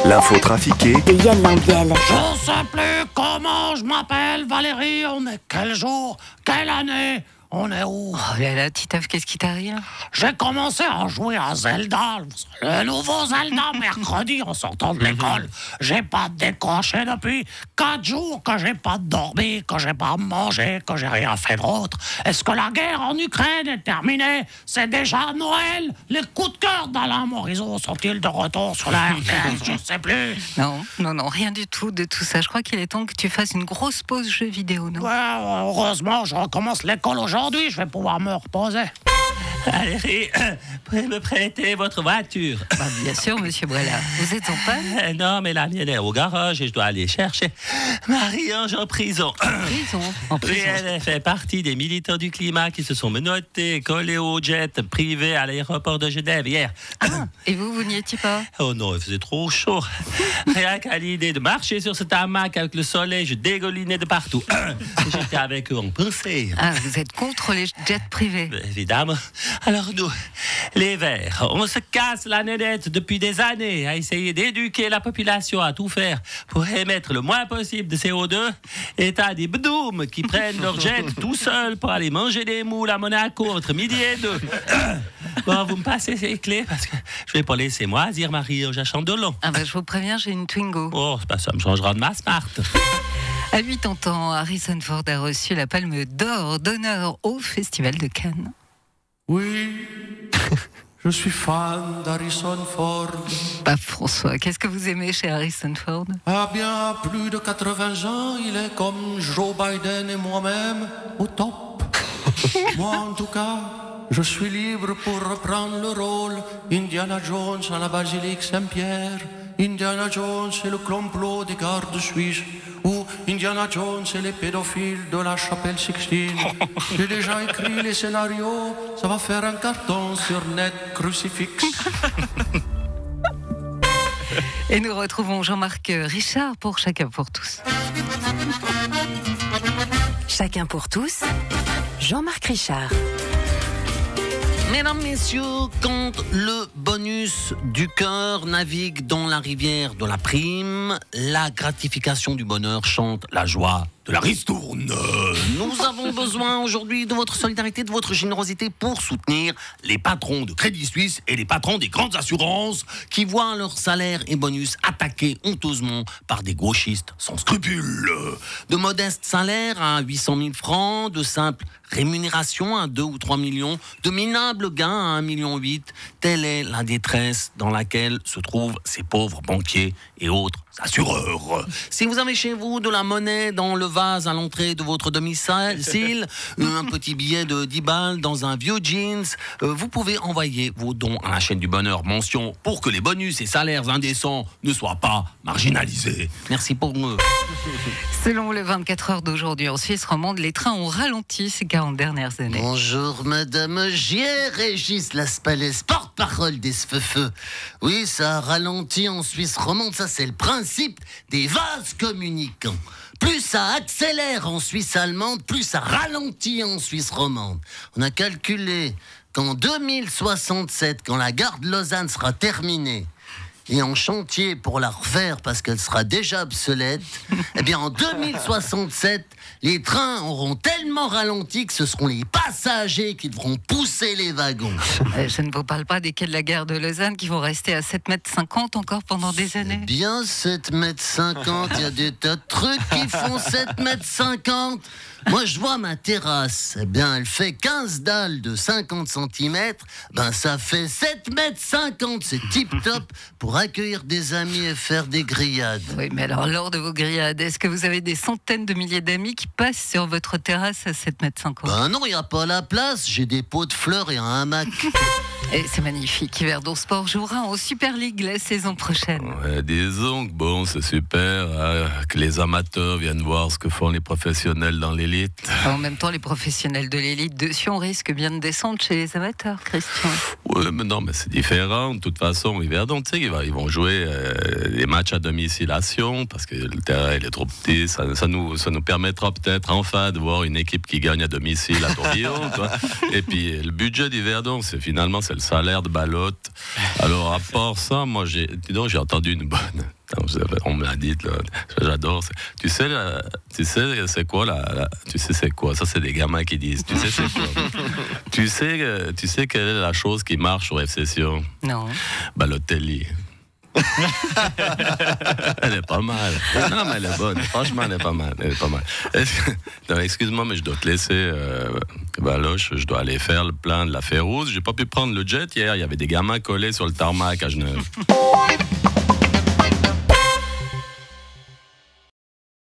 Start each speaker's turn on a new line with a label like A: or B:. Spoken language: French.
A: L'info trafiquée
B: de Yann Lambiel.
C: Je sais plus comment je m'appelle, Valérie. On est quel jour? Quelle année? On est où?
D: Oh là là, Titeuf, qu'est-ce qui t'arrive?
C: J'ai commencé à jouer à Zelda, le nouveau Zelda, mercredi en sortant de l'école. J'ai pas décroché depuis 4 jours, que j'ai pas dormi, que j'ai pas mangé, que j'ai rien fait d'autre. Est-ce que la guerre en Ukraine est terminée? C'est déjà Noël? Les coups de cœur d'Alain Morisot sont-ils de retour sur la RTS? Je sais plus.
D: Non, rien du tout de tout ça. Je crois qu'il est temps que tu fasses une grosse pause jeu vidéo, non?
C: Ouais, heureusement, je recommence l'école aujourd'hui, je vais pouvoir me reposer.
E: Allez, pouvez me prêter votre voiture?
D: Bien sûr, monsieur Brella. Vous êtes en panne?
E: Non, mais la mienne est au garage et je dois aller chercher Marie-Ange en prison.
D: En prison.
E: Oui, elle fait partie des militants du climat qui se sont menottés, collés au jet privé à l'aéroport de Genève hier.
D: Et vous n'y étiez pas?
E: Oh non, il faisait trop chaud. Rien qu'à l'idée de marcher sur ce hamac avec le soleil, je dégoulinais de partout. J'étais avec eux en pensée.
D: Ah, vous êtes contre les jets privés?
E: Évidemment. Alors nous, les Verts, on se casse la nénette depuis des années à essayer d'éduquer la population à tout faire pour émettre le moins possible de CO2. Et t'as des bdoums qui prennent leur jet tout seuls pour aller manger des moules à Monaco entre midi et 2. Bon, vous me passez ces clés parce que je vais pas laisser moisir Marie-Ange à Chandelon.
D: Je vous préviens, j'ai une Twingo.
E: Oh, c'est pas ça me changera de ma Smart.
D: À 80 ans, Harrison Ford a reçu la Palme d'Or d'honneur au Festival de Cannes.
F: Oui, je suis fan d'Harrison Ford.
D: François, qu'est-ce que vous aimez chez Harrison Ford?
F: Bien, à plus de 80 ans, il est comme Joe Biden et moi-même, au top. Moi, en tout cas, je suis libre pour reprendre le rôle Indiana Jones à la basilique Saint-Pierre, Indiana Jones et le complot des gardes suisses, ou Indiana Jones et les pédophiles de la chapelle Sixtine. J'ai déjà écrit les scénarios, ça va faire un carton sur Net Crucifix.
D: Et nous retrouvons Jean-Marc Richard pour Chacun pour tous.
B: Chacun pour tous, Jean-Marc Richard.
G: Mesdames, messieurs, quand le bonus du cœur navigue dans la rivière de la prime, la gratification du bonheur chante la joie de la ristourne. Nous avons besoin aujourd'hui de votre solidarité, de votre générosité pour soutenir les patrons de Crédit Suisse et les patrons des grandes assurances qui voient leurs salaires et bonus attaqués honteusement par des gauchistes sans scrupules. De modestes salaires à 800 000 francs, de simples rémunérations à 2 ou 3 millions, de minables gains à 1,8 million. Telle est la détresse dans laquelle se trouvent ces pauvres banquiers et autres assureurs. Si vous avez chez vous de la monnaie dans le vase à l'entrée de votre domicile, un petit billet de 10 balles dans un vieux jeans, vous pouvez envoyer vos dons à la chaîne du bonheur, mention pour que les bonus et salaires indécents ne soient pas marginalisés. Merci pour eux.
D: Selon le 24 heures d'aujourd'hui en Suisse romande, les trains ont ralenti ces 40 dernières années.
G: Bonjour Madame Gier, Régis Laspalais, porte-parole des SFFE. Oui, ça a ralenti en Suisse romande, ça c'est le principe des vases communicants. Plus ça accélère en Suisse allemande, plus ça ralentit en Suisse romande. On a calculé qu'en 2067, quand la gare de Lausanne sera terminée, et en chantier pour la refaire parce qu'elle sera déjà obsolète, eh bien en 2067, les trains auront tellement ralenti que ce seront les passagers qui devront pousser les wagons.
D: Je ne vous parle pas des quais de la gare de Lausanne qui vont rester à 7,50 mètres encore pendant des années.
G: Bien 7,50 mètres, il y a des tas de trucs qui font 7,50 mètres. Moi, je vois ma terrasse. Eh bien, elle fait 15 dalles de 50 cm. Ben, ça fait 7,50 mètres. C'est tip-top pour accueillir des amis et faire des grillades.
D: Oui, mais alors, lors de vos grillades, est-ce que vous avez des centaines de milliers d'amis qui passent sur votre terrasse à 7,50 mètres?
G: Ben non, il n'y a pas la place. J'ai des pots de fleurs et un hamac.
D: Et c'est magnifique. Yverdon Sport jouera en Super League la saison prochaine.
H: Ouais, disons que bon, c'est super que les amateurs viennent voir ce que font les professionnels dans l'élite.
D: En même temps, les professionnels de l'élite de Sion risquent bien de descendre chez les amateurs, Christian.
H: Oui, mais non, mais c'est différent. De toute façon, Yverdon, tu sais, ils vont jouer les matchs à domicile à Sion parce que le terrain il est trop petit. Ça nous permettra peut-être enfin de voir une équipe qui gagne à domicile à Tourbillon. Et puis le budget d'Yverdon, c'est le salaire de Balotte. Alors, à part ça, moi, j'ai entendu une bonne. On me l'a dit, là, j'adore. Tu sais, c'est quoi tu sais, c'est quoi? Ça, c'est des gamins qui disent. Tu sais, c'est quoi? tu sais quelle est la chose qui marche sur F-Session?
D: Non.
H: Balotelli. Elle est pas mal. Non, mais elle est bonne. Franchement, elle est pas mal. Non, excuse-moi, mais je dois te laisser, Baloche. Je dois aller faire le plein de la Férouse. J'ai pas pu prendre le jet hier. Il y avait des gamins collés sur le tarmac à Genève.